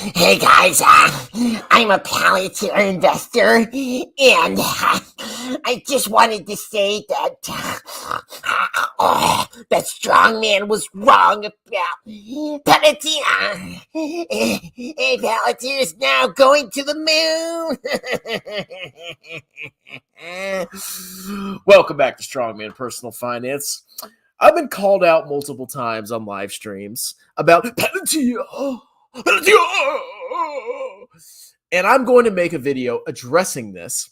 Hey guys, I'm a Palantir investor, and I just wanted to say that that strongman was wrong about Palantir. Hey, Palantir is now going to the moon. Welcome back to Strongman Personal Finance. I've been called out multiple times on live streams about Palantir. And I'm going to make a video addressing this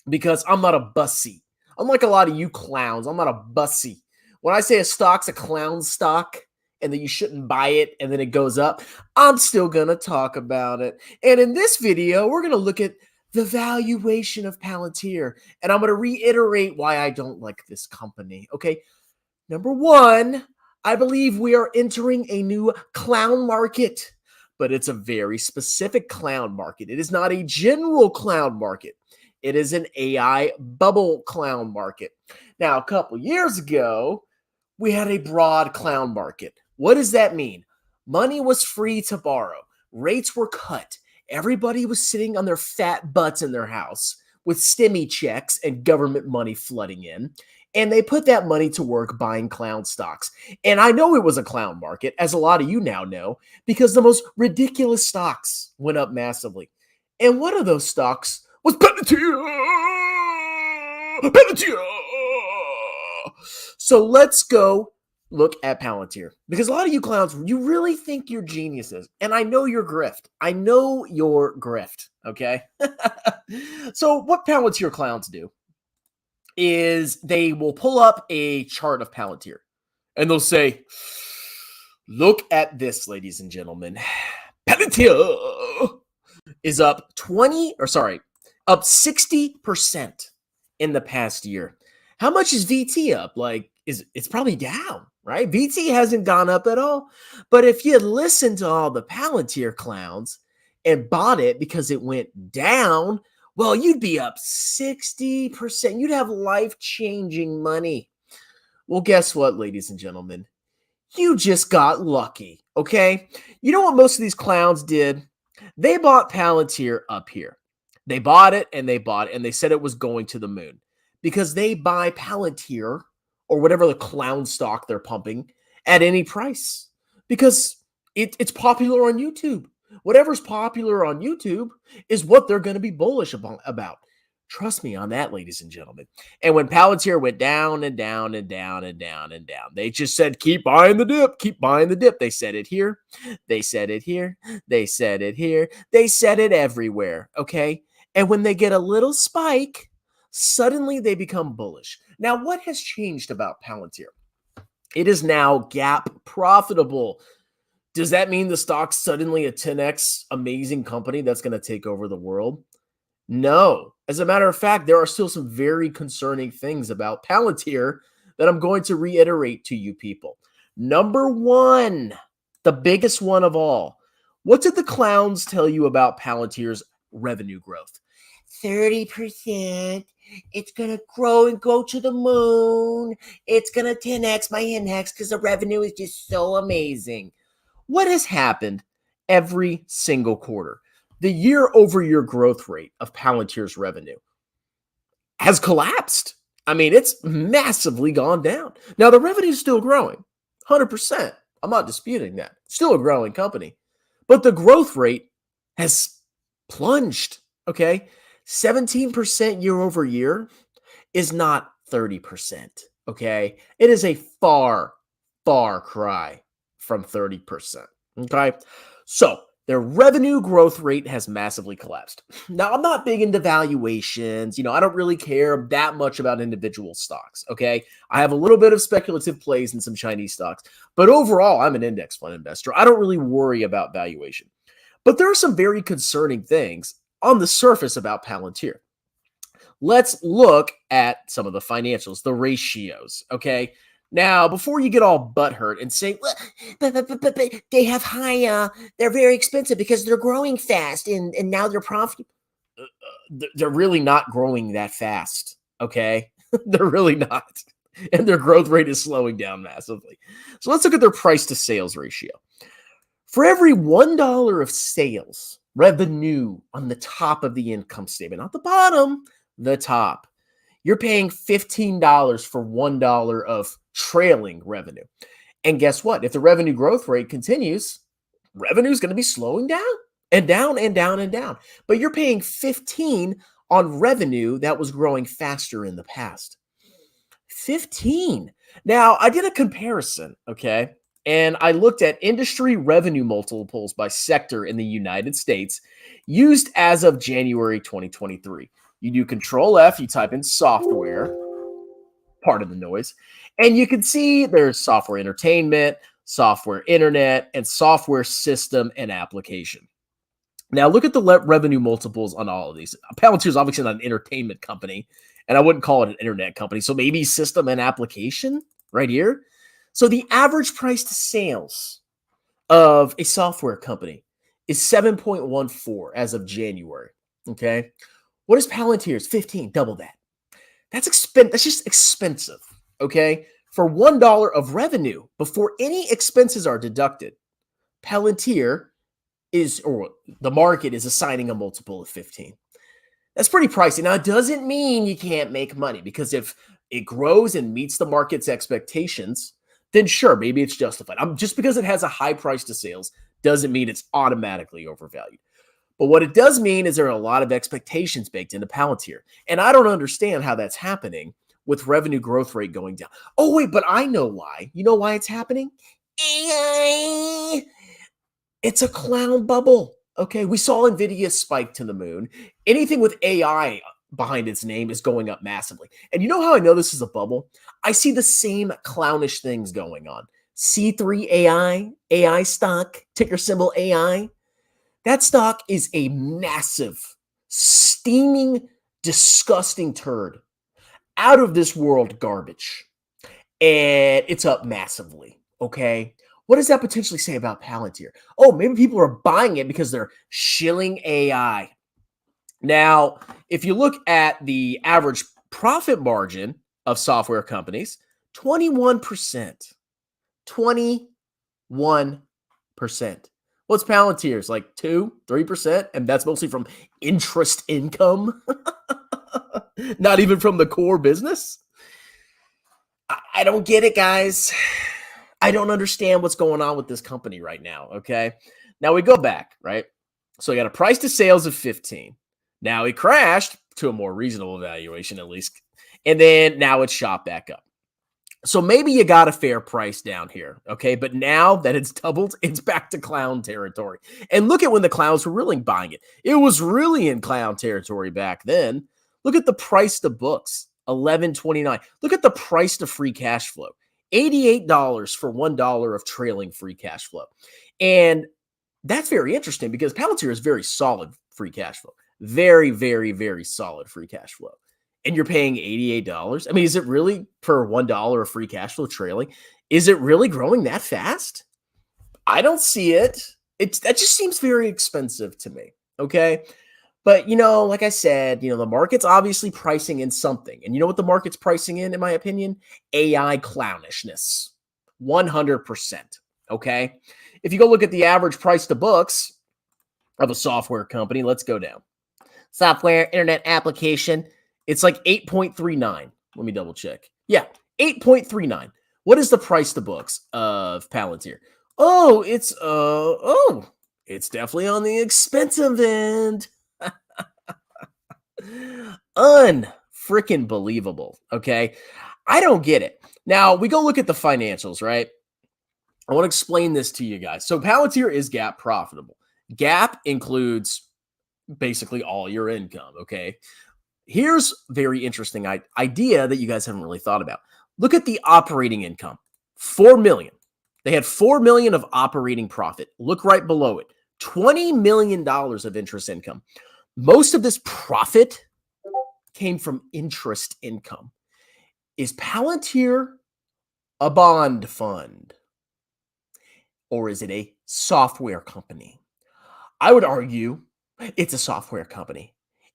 because I'm not a bussy. Unlike a lot of you clowns, I'm not a bussy. When I say a stock's a clown stock and that you shouldn't buy it and then it goes up, I'm still going to talk about it. And in this video, we're going to look at the valuation of Palantir. And I'm going to reiterate why I don't like this company. Okay. Number one, I believe we are entering a new clown market, but it's a very specific clown market. It is not a general clown market. It is an AI bubble clown market. Now, a couple years ago, we had a broad clown market. What does that mean? Money was free to borrow. Rates were cut. Everybody was sitting on their fat butts in their house with stimmy checks and government money flooding in. And they put that money to work buying clown stocks. And I know it was a clown market, as a lot of you now know, because the most ridiculous stocks went up massively. And one of those stocks was Palantir. So let's go look at Palantir. Because a lot of you clowns, you really think you're geniuses. And I know you're grift. Okay? So what Palantir clowns do is they will pull up a chart of Palantir and they'll say, look at this, ladies and gentlemen. Palantir is up 60% in the past year. How much is VT up? It's probably down, right? VT hasn't gone up at all. But if you listen to all the Palantir clowns and bought it because it went down, well, you'd be up 60%. You'd have life-changing money. Well, guess what, ladies and gentlemen? You just got lucky, okay? You know what most of these clowns did? They bought Palantir up here. They bought it, and they said it was going to the moon because they buy Palantir or whatever the clown stock they're pumping at any price because it's popular on YouTube. Whatever's popular on YouTube is what they're going to be bullish about. Trust me on that, ladies and gentlemen. And when Palantir went down and down and down and down and down, they just said, keep buying the dip, keep buying the dip. They said it here. They said it here. They said it here. They said it everywhere, okay? And when they get a little spike, suddenly they become bullish. Now, what has changed about Palantir? It is now gap profitable. Does that mean the stock's suddenly a 10x amazing company that's going to take over the world? No. As a matter of fact, there are still some very concerning things about Palantir that I'm going to reiterate to you people. Number one, the biggest one of all. What did the clowns tell you about Palantir's revenue growth? 30%. It's going to grow and go to the moon. It's going to 10x my index because the revenue is just so amazing. What has happened every single quarter? The year-over-year growth rate of Palantir's revenue has collapsed. I mean, it's massively gone down. Now, the revenue is still growing, 100%. I'm not disputing that. Still a growing company. But the growth rate has plunged, okay? 17% year-over-year is not 30%, okay? It is a far, far cry from 30%, okay? So their revenue growth rate has massively collapsed. Now, I'm not big into valuations. I don't really care that much about individual stocks, okay? I have a little bit of speculative plays in some Chinese stocks, but overall, I'm an index fund investor. I don't really worry about valuation. But there are some very concerning things on the surface about Palantir. Let's look at some of the financials, the ratios, okay? Now, before you get all butthurt and say, well, but they have high, they're very expensive because they're growing fast and now they're profitable. They're really not growing that fast, okay? They're really not. And their growth rate is slowing down massively. So let's look at their price to sales ratio. For every $1 of sales revenue on the top of the income statement, not the bottom, the top, you're paying $15 for $1 of trailing revenue. And guess what? If the revenue growth rate continues, revenue is going to be slowing down and down and down and down. But you're paying 15 on revenue that was growing faster in the past. 15. Now, I did a comparison, okay? And I looked at industry revenue multiples by sector in the United States used as of January 2023. You do Control F, you type in software, part of the noise, and you can see there's software entertainment, software internet, and software system and application. Now, look at the revenue multiples on all of these. Palantir is obviously not an entertainment company, and I wouldn't call it an internet company. So maybe system and application right here. So the average price to sales of a software company is 7.14 as of January. Okay. What is Palantir's? 15, double that. That's just expensive. Okay. For $1 of revenue before any expenses are deducted, Palantir or the market is assigning a multiple of 15. That's pretty pricey. Now, it doesn't mean you can't make money, because if it grows and meets the market's expectations, then sure, maybe it's justified. Just because it has a high price to sales doesn't mean it's automatically overvalued. But what it does mean is there are a lot of expectations baked into Palantir. And I don't understand how that's happening with revenue growth rate going down. Oh, wait, but I know why. You know why it's happening? AI. It's a clown bubble. Okay, we saw NVIDIA spike to the moon. Anything with AI behind its name is going up massively. And you know how I know this is a bubble? I see the same clownish things going on. C3 AI stock, ticker symbol AI. That stock is a massive, steaming, disgusting turd. Out of this world garbage. And it's up massively, okay? What does that potentially say about Palantir? Oh, maybe people are buying it because they're shilling AI. Now, if you look at the average profit margin of software companies, 21%. 21%. What's Palantir's? Like 2-3%? And that's mostly from interest income. Not even from the core business. I don't get it, guys. I don't understand what's going on with this company right now, okay? Now we go back, right? So you got a price to sales of 15. Now it crashed to a more reasonable valuation, at least. And then now it's shot back up. So maybe you got a fair price down here, okay? But now that it's doubled, it's back to clown territory. And look at when the clowns were really buying it. It was really in clown territory back then. Look at the price to books, $11.29. Look at the price to free cash flow, $88 for $1 of trailing free cash flow. And that's very interesting because Palantir is very solid free cash flow. Very, very, very solid free cash flow. And you're paying $88. I mean, is it really per $1 of free cash flow trailing? Is it really growing that fast? I don't see it. That just seems very expensive to me. Okay. But, like I said, the market's obviously pricing in something. And you know what the market's pricing in my opinion? AI clownishness. 100%. Okay. If you go look at the average price to books of a software company, let's go down. Software, internet application. It's like 8.39. Let me double check. Yeah, 8.39. What is the price to books of Palantir? Oh, it's definitely on the expensive end. Unfreaking believable. Okay. I don't get it. Now we go look at the financials, right? I want to explain this to you guys. So Palantir is GAAP profitable. GAAP includes basically all your income. Okay. Here's very interesting idea that you guys haven't really thought about. Look at the operating income, 4 million. They had 4 million of operating profit. Look right below it, $20 million of interest income. Most of this profit came from interest income. Is Palantir a bond fund? Or is it a software company? I would argue it's a software company.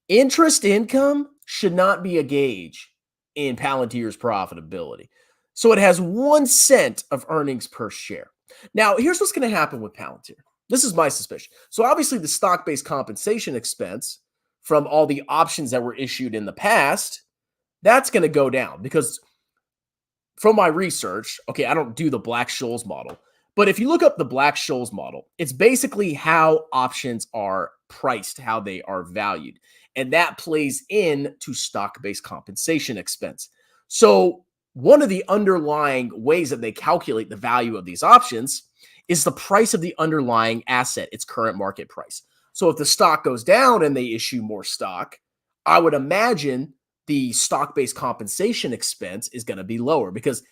Interest income should not be a gauge in Palantir's profitability. So it has 1 cent of earnings per share. Now, here's what's going to happen with Palantir. This is my suspicion. So obviously the stock-based compensation expense from all the options that were issued in the past, that's going to go down because from my research, okay, I don't do the Black-Scholes model, but if you look up the Black-Scholes model, it's basically how options are priced, how they are valued. And that plays into stock-based compensation expense. So one of the underlying ways that they calculate the value of these options is the price of the underlying asset, its current market price. So if the stock goes down and they issue more stock, I would imagine the stock-based compensation expense is going to be lower because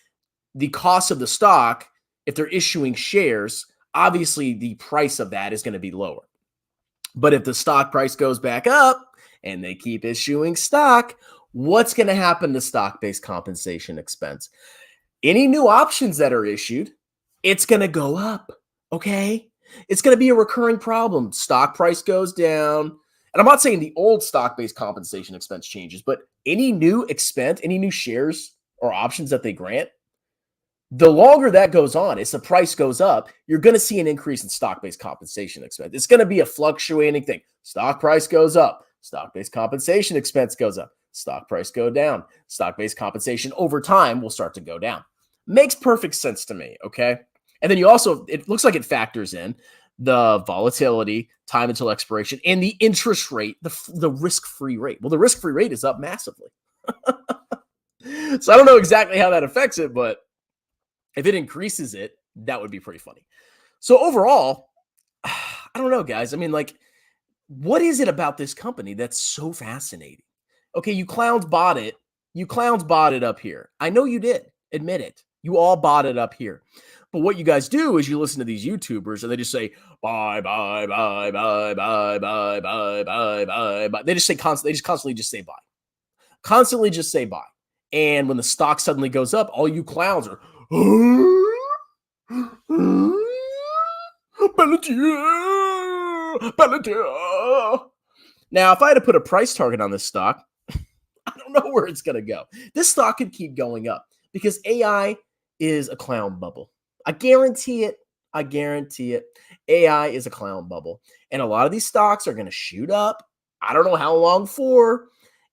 the cost of the stock, if they're issuing shares, obviously the price of that is going to be lower. But if the stock price goes back up and they keep issuing stock, what's going to happen to stock-based compensation expense? Any new options that are issued, it's going to go up, okay? It's going to be a recurring problem. Stock price goes down. And I'm not saying the old stock-based compensation expense changes, but any new expense, any new shares or options that they grant, the longer that goes on, as the price goes up, you're going to see an increase in stock-based compensation expense. It's going to be a fluctuating thing. Stock price goes up. Stock-based compensation expense goes up. Stock price go down. Stock-based compensation over time will start to go down. Makes perfect sense to me, okay? And then you also, it looks like it factors in the volatility, time until expiration, and the interest rate, the risk-free rate. Well, the risk-free rate is up massively. So I don't know exactly how that affects it, but if it increases it, that would be pretty funny. So overall, I don't know, guys. I mean, like, what is it about this company that's so fascinating? Okay, you clowns bought it. You clowns bought it up here. I know you did. Admit it. You all bought it up here. But what you guys do is you listen to these YouTubers and they just say, buy, buy, buy, buy, buy, buy, buy, buy, buy, buy. They just constantly just say buy. Constantly just say buy. And when the stock suddenly goes up, all you clowns are, Palantir. Now, if I had to put a price target on this stock, I don't know where it's going to go. This stock could keep going up because AI is a clown bubble. I guarantee it. I guarantee it. AI is a clown bubble. And a lot of these stocks are going to shoot up. I don't know how long for.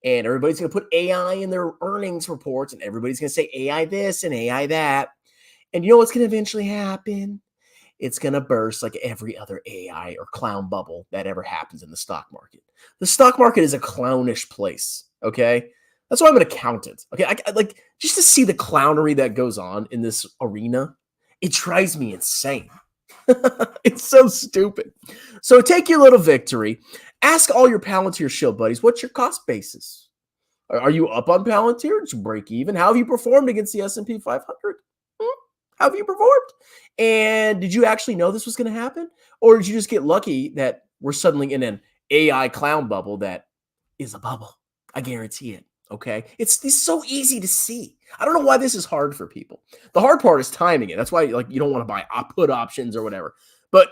And everybody's going to put AI in their earnings reports. And everybody's going to say AI this and AI that. And you know what's going to eventually happen? It's going to burst like every other AI or clown bubble that ever happens in the stock market. The stock market is a clownish place, okay? That's why I'm an accountant, okay? I like, just to see the clownery that goes on in this arena, it drives me insane. It's so stupid. So take your little victory. Ask all your Palantir shield buddies, what's your cost basis? Are you up on Palantir? Did you break even? How have you performed against the S&P 500? How have you performed? And did you actually know this was going to happen? Or did you just get lucky that we're suddenly in an AI clown bubble that is a bubble? I guarantee it. Okay. It's so easy to see. I don't know why this is hard for people. The hard part is timing it. That's why like you don't want to buy put options or whatever. But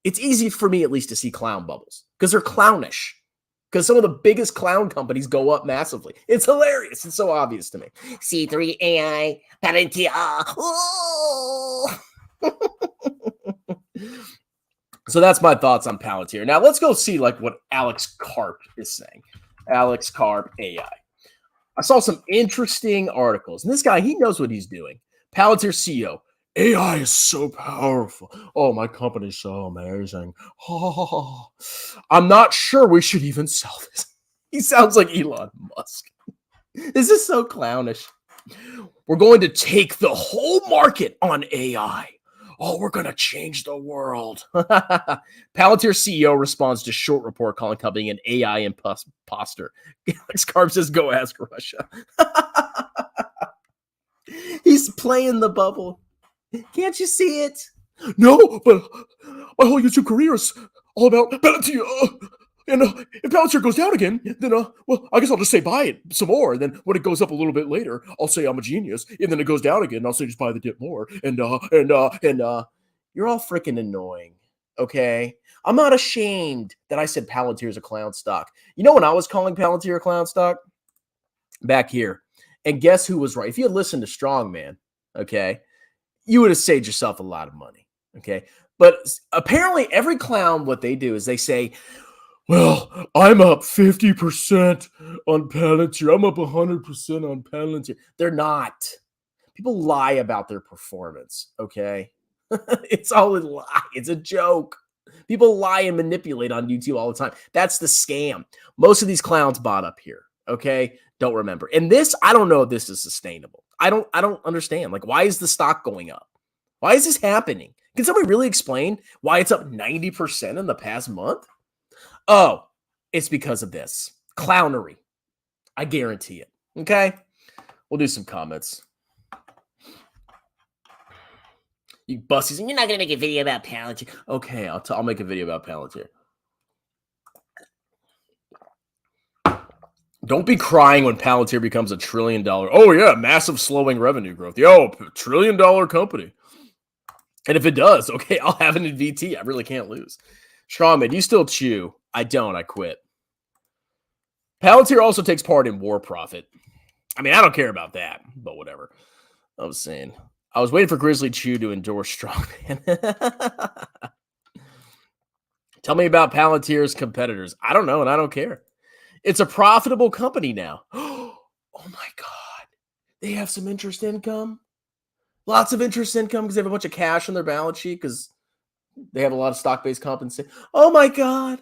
it's easy for me at least to see clown bubbles because they're clownish. Because some of the biggest clown companies go up massively. It's hilarious. It's so obvious to me. C3 AI, Palantir. So that's my thoughts on Palantir. Now let's go see like what Alex Karp is saying. Alex Karp AI. I saw some interesting articles. And this guy, he knows what he's doing. Palantir CEO. AI is so powerful. Oh, my company's so amazing. Oh, I'm not sure we should even sell this. He sounds like Elon Musk. This is so clownish. We're going to take the whole market on AI. Oh, we're going to change the world. Palantir CEO responds to short report calling company an AI imposter. Alex Karp says, go ask Russia. He's playing the bubble. Can't you see it? No, but my whole YouTube career is all about Palantir. And if Palantir goes down again, then, well, I guess I'll just say buy it some more. And then when it goes up a little bit later, I'll say I'm a genius. And then it goes down again, I'll say just buy the dip more. And you're all freaking annoying, okay? I'm not ashamed that I said Palantir is a clown stock. You know when I was calling Palantir a clown stock? Back here. And guess who was right? If you had listened to Strongman, okay, you would have saved yourself a lot of money. Okay. But apparently every clown, what they do is they say, well, I'm up 50% on Palantir. I'm up 100% on Palantir. They're not. People lie about their performance, okay? It's all a lie. It's a joke. People lie and manipulate on YouTube all the time. That's the scam. Most of these clowns bought up here, okay? Don't remember. And this, I don't know if this is sustainable. I don't understand. Like, why is the stock going up? Why is this happening? Can somebody really explain why it's up 90% in the past month? Oh, it's because of this. Clownery. I guarantee it. Okay? We'll do some comments. You bussies, and You're not gonna make a video about Palantir. okay, I'll make a video about Palantir. Don't be crying when Palantir becomes $1 trillion. Oh yeah, massive slowing revenue growth. Yo, $1 trillion company. And if it does, okay, I'll have it in VT. I really can't lose. Strongman, you still chew? I don't. I quit. Palantir also takes part in War Profit. I mean, I don't care about that, but whatever. I was saying. I was waiting for Grizzly Chew to endorse Strongman. Tell me about Palantir's competitors. I don't know, and I don't care. It's a profitable company now. Oh my God. They have some interest income. Lots of interest income because they have a bunch of cash on their balance sheet because they have a lot of stock-based compensation. Oh my God.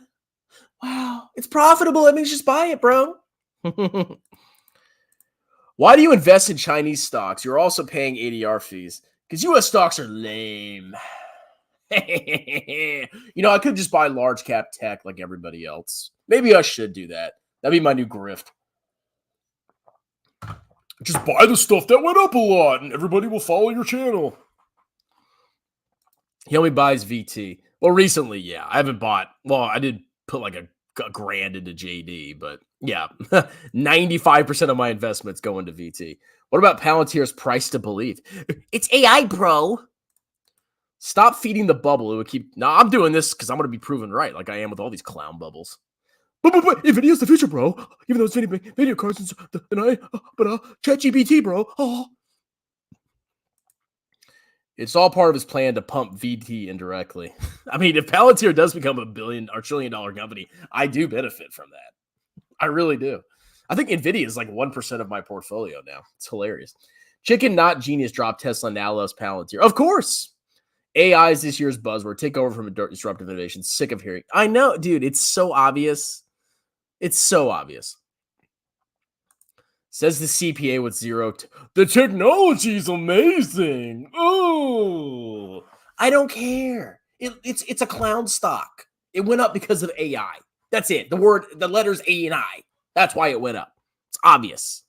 Wow. It's profitable. That means just buy it, bro. Why do you invest in Chinese stocks? You're also paying ADR fees because U.S. stocks are lame. I could just buy large cap tech like everybody else. Maybe I should do that. That'd be my new grift. Just buy the stuff that went up a lot and everybody will follow your channel. He only buys VT. Well, recently, yeah. I haven't bought. Well, I did put like a grand into JD, but yeah, 95% of my investments go into VT. What about Palantir's price to believe? It's AI, bro. Stop feeding the bubble. It would keep. No, I'm doing this because I'm going to be proven right, like I am with all these clown bubbles. But NVIDIA's the future, bro. Even though it's video cards ChatGPT, bro. Oh. It's all part of his plan to pump VT indirectly. I mean, if Palantir does become $1 billion or $1 trillion company, I do benefit from that. I really do. I think NVIDIA is like 1% of my portfolio now. It's hilarious. Chicken Not Genius dropped Tesla now loves Palantir. Of course. AI is this year's buzzword. Take over from disruptive innovation. Sick of hearing. I know, dude. It's so obvious. It's so obvious. Says the CPA with zero. The technology is amazing. Oh, I don't care. It's a clown stock. It went up because of AI. That's it. The letters A and I. That's why it went up. It's obvious.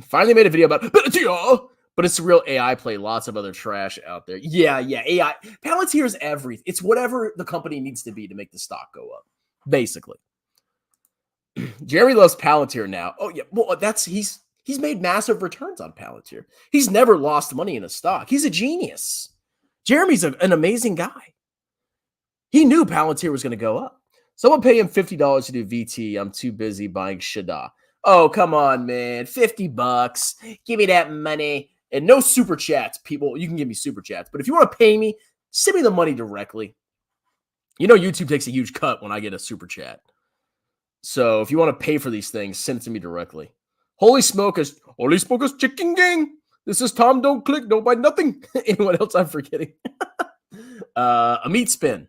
Finally made a video about Palantir, but it's a real AI play. Lots of other trash out there. Yeah, AI. Palantir is everything. It's whatever the company needs to be to make the stock go up, basically. Jeremy loves Palantir now. Oh yeah, well he's made massive returns on Palantir. He's never lost money in a stock. He's a genius. Jeremy's an amazing guy. He knew Palantir was going to go up. Someone pay him $50 to do VT. I'm too busy buying Shada. Oh come on, man, $50. Give me that money and no super chats, people. You can give me super chats, but if you want to pay me, send me the money directly. You know YouTube takes a huge cut when I get a super chat. So if you want to pay for these things, send it to me directly. Holy smokers, chicken gang. This is Tom. Don't click, don't buy nothing. Anyone else I'm forgetting? A meat spin.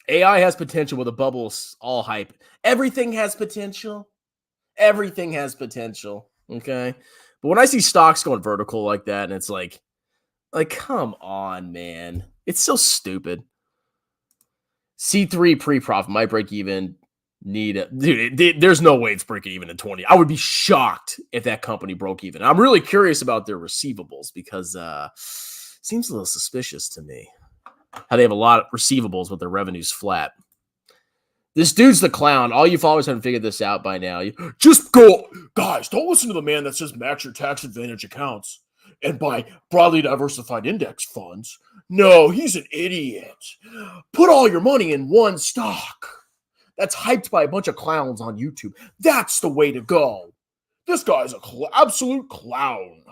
AI has potential with the bubbles all hype. Everything has potential. Everything has potential. Okay. But when I see stocks going vertical like that, and it's like come on, man. It's so stupid. C3 pre-profit might break even. There's no way it's breaking even in 20. I would be shocked if that company broke even. I'm really curious about their receivables because seems a little suspicious to me how they have a lot of receivables with their revenues flat. This dude's the clown. All you followers haven't figured this out by now. Just go, guys. Don't listen to the man that says max your tax advantage accounts and buy broadly diversified index funds. No, he's an idiot. Put all your money in one stock. That's hyped by a bunch of clowns on YouTube. That's the way to go. This guy's an absolute clown.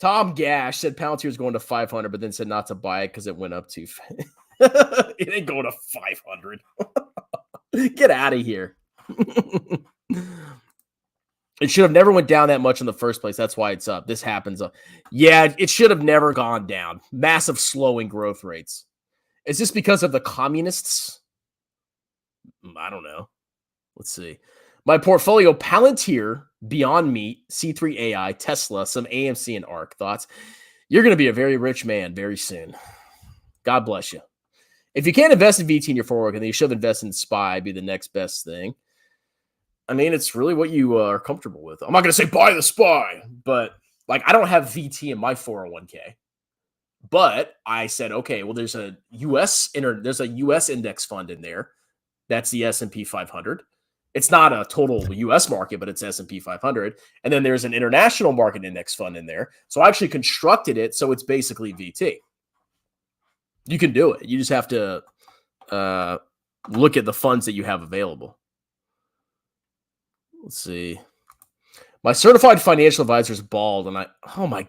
Tom Gash said Palantir is going to 500, but then said not to buy it because it went up too fast. It ain't going to 500. Get out of here. It should have never went down that much in the first place. That's why it's up. This happens. Yeah, it should have never gone down. Massive slowing growth rates. Is this because of the communists? I don't know. Let's see. My portfolio: Palantir, Beyond Meat, C3 AI, Tesla, some AMC, and ARK. Thoughts? You're going to be a very rich man very soon. God bless you. If you can't invest in VT in your 401k, then you should invest in SPY, be the next best thing. I mean, it's really what you are comfortable with. I'm not going to say buy the SPY, but like I don't have VT in my 401k. But I said, okay, well, there's a US index fund in there. That's the S&P 500. It's not a total US market, but it's S&P 500. And then there's an international market index fund in there. So I actually constructed it so it's basically VT. You can do it. You just have to look at the funds that you have available. Let's see. My certified financial advisor is bald, and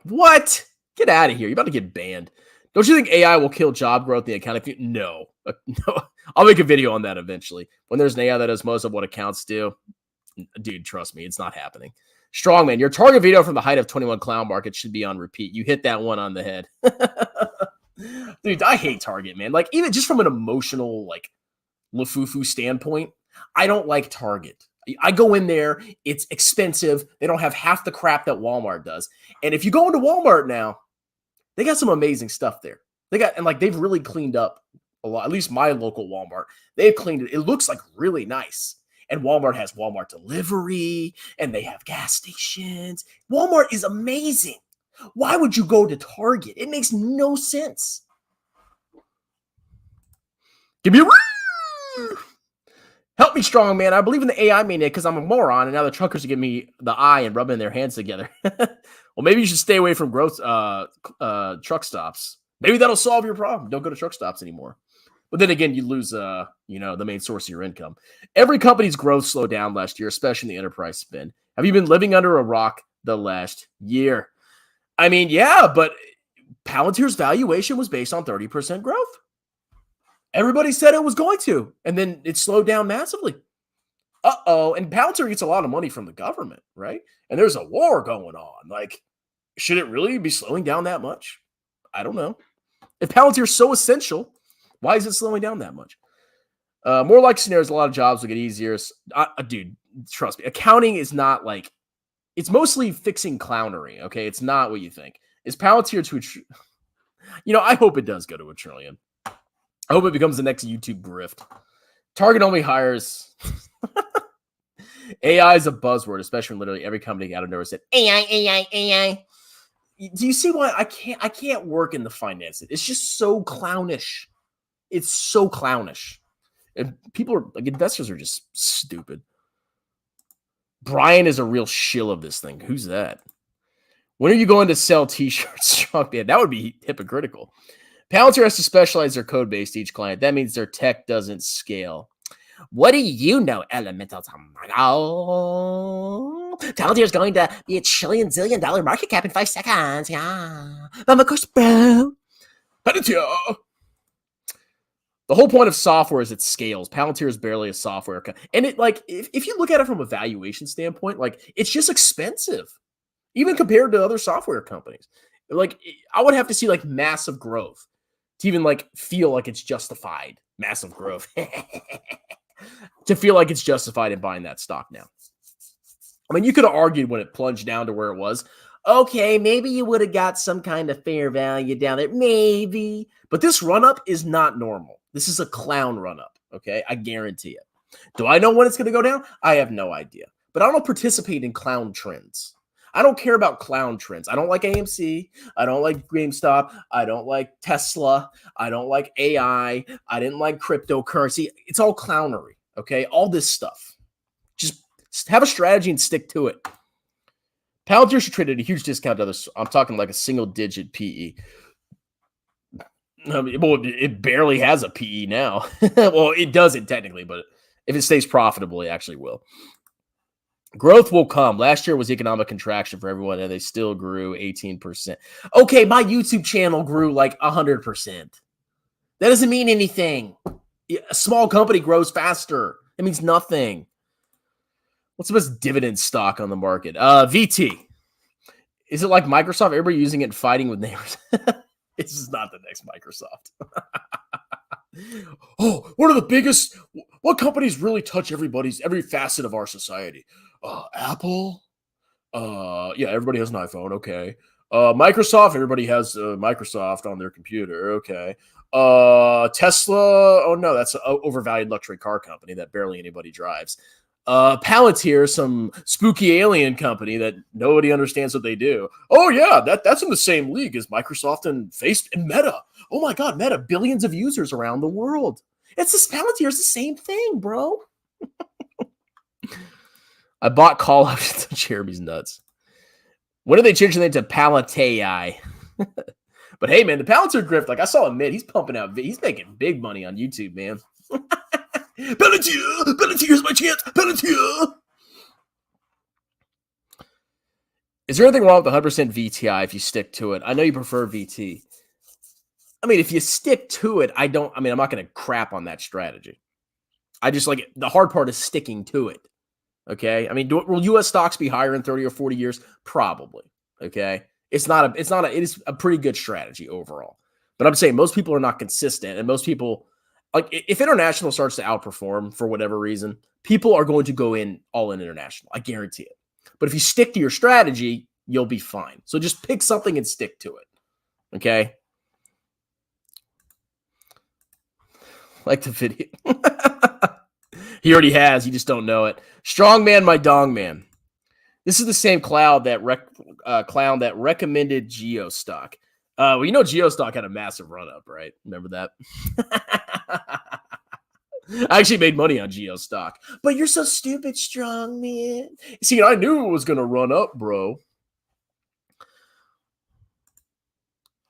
what? Get out of here. You're about to get banned. Don't you think AI will kill job growth in the accounting? No. No. I'll make a video on that eventually. When there's an AI that does most of what accounts do, dude, trust me, it's not happening. Strongman, your target video from the height of 21 clown market should be on repeat. You hit that one on the head. Dude, I hate Target, man. Like, even just from an emotional, like, Lefebvre standpoint, I don't like Target. I go in there, it's expensive. They don't have half the crap that Walmart does. And if you go into Walmart now, they got some amazing stuff there. They've really cleaned up a lot. At least my local Walmart, they've cleaned it. It looks like really nice. And Walmart has Walmart delivery, and they have gas stations. Walmart is amazing. Why would you go to Target? It makes no sense. Give me a help me, strong man. I believe in the AI mania because I'm a moron, and now the truckers are giving me the eye and rubbing their hands together. Well, maybe you should stay away from truck stops. Maybe that'll solve your problem. Don't go to truck stops anymore. But then again, you lose, the main source of your income. Every company's growth slowed down last year, especially in the enterprise spin. Have you been living under a rock the last year? I mean, yeah, but Palantir's valuation was based on 30% growth. Everybody said it was going to, and then it slowed down massively. And Palantir gets a lot of money from the government, right? And there's a war going on. Like, should it really be slowing down that much? I don't know. If Palantir's so essential, why is it slowing down that much? More like scenarios, a lot of jobs will get easier. Dude, trust me. Accounting is not like, it's mostly fixing clownery, okay? It's not what you think. Is Palantir to I hope it does go to $1 trillion. I hope it becomes the next YouTube grift. Target only hires. AI is a buzzword, especially when literally every company out of nowhere said AI. Do you see why I can't work in the finance? It's just so clownish. It's so clownish. And people are like, investors are just stupid. Brian is a real shill of this thing. Who's that? When are you going to sell t-shirts? Yeah, that would be hypocritical. Palantir has to specialize their code base to each client. That means their tech doesn't scale. What do you know, Elemental Tomago? Palantir is going to be $1 trillion market cap in 5 seconds. Yeah. Of course, bro. Palantir. The whole point of software is it scales. Palantir is barely a software. And it, like, if you look at it from a valuation standpoint, like, it's just expensive, even compared to other software companies. Like, I would have to see, like, massive growth to even, like, feel like it's justified. Massive growth. To feel like it's justified in buying that stock now. I mean, you could have argued when it plunged down to where it was, okay, maybe you would have got some kind of fair value down there. Maybe. But this run-up is not normal. This is a clown run-up, okay? I guarantee it. Do I know when it's going to go down? I have no idea. But I don't participate in clown trends. I don't care about clown trends. I don't like AMC. I don't like GameStop. I don't like Tesla. I don't like AI. I didn't like cryptocurrency. It's all clownery, okay? All this stuff. Just have a strategy and stick to it. Palantir should trade at a huge discount to others. I'm talking like a single-digit PE. Well, it barely has a PE now. Well, it doesn't technically, but if it stays profitable, it actually will. Growth will come. Last year was economic contraction for everyone, and they still grew 18%. Okay, my YouTube channel grew like 100%. That doesn't mean anything. A small company grows faster. It means nothing. What's the best dividend stock on the market? VT. Is it like Microsoft? Everybody using it and fighting with neighbors? This is not the next Microsoft. Oh, one of the biggest. What companies really touch every facet of our society? Apple. Yeah, everybody has an iPhone. Okay. Microsoft. Everybody has Microsoft on their computer. Okay. Tesla. Oh no, that's an overvalued luxury car company that barely anybody drives. Palantir, some spooky alien company that nobody understands what they do. Oh yeah, that's in the same league as Microsoft and Facebook and Meta. Oh my God, Meta, billions of users around the world. It's this Palantir is the same thing, bro. I bought Call of Jeremy's nuts. When are they changing it to Palantir? But hey, man, the Palantir grift, like I saw him mid, he's pumping out, he's making big money on YouTube, man. Palantir, here's my chance, Palantir. Is there anything wrong with 100% VTI if you stick to it? I know you prefer VT. I mean, if you stick to it, I'm not going to crap on that strategy. I just like it. The hard part is sticking to it. Okay. I mean, will U.S. stocks be higher in 30 or 40 years? Probably. Okay. It is a pretty good strategy overall. But I'm saying most people are not consistent, and most people, like if international starts to outperform for whatever reason, people are going to go all in international. I guarantee it. But if you stick to your strategy, you'll be fine. So just pick something and stick to it. Okay. Like the video. He already has. You just don't know it. Strongman, my dong man. This is the same clown that recommended Geo stock. Well, you know Geo stock had a massive run up, right? Remember that? I actually made money on Geo stock. But you're so stupid, Strongman. See, I knew it was going to run up, bro.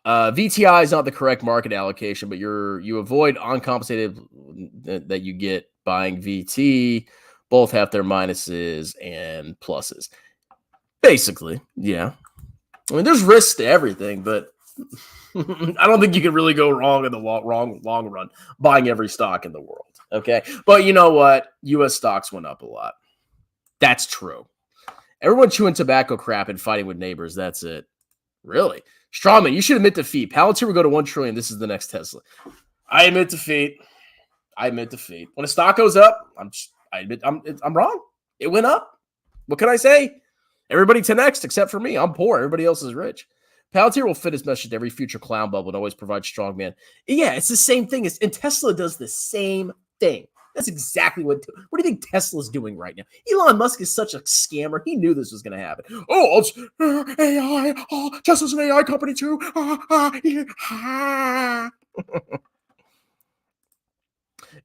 VTI is not the correct market allocation, but you avoid uncompensated that you get buying VT. Both have their minuses and pluses. Basically, yeah. I mean, there's risks to everything, but I don't think you can really go wrong in the long run buying every stock in the world. Okay, but you know what? U.S. stocks went up a lot. That's true. Everyone chewing tobacco crap and fighting with neighbors. That's it. Really? Strawman, you should admit defeat. Palantir will go to 1 trillion. This is the next Tesla. I admit defeat. When a stock goes up, I'm wrong. It went up. What can I say? Everybody 10x except for me. I'm poor. Everybody else is rich. Palantir will fit his message to every future clown bubble and always provide strongman. Yeah, it's the same thing. And Tesla does the same thing. That's exactly what do you think Tesla's doing right now? Elon Musk is such a scammer. He knew this was going to happen. Oh, it's AI. Oh, Tesla's an AI company too.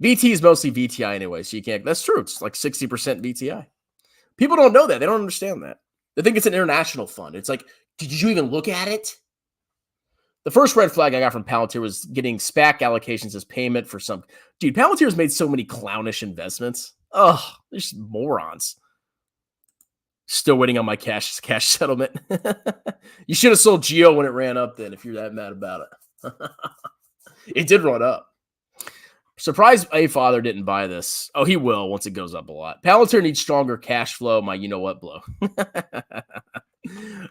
VT is mostly VTI anyway, so you can't. That's true. It's like 60% VTI. People don't know that. They don't understand that. They think it's an international fund. It's like, did you even look at it? The first red flag I got from Palantir was getting SPAC allocations as payment for some. Dude, Palantir's made so many clownish investments. Oh, they're just morons. Still waiting on my cash settlement. You should have sold Geo when it ran up then if you're that mad about it. It did run up. Surprised a father didn't buy this. Oh, he will once it goes up a lot. Palantir needs stronger cash flow. My you know what blow. All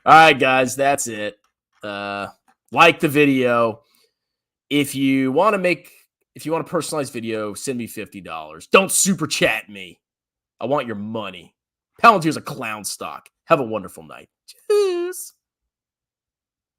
right, guys, that's it. Like the video. If you want a personalized video, send me $50. Don't super chat me. I want your money. Palantir's a clown stock. Have a wonderful night. Cheers.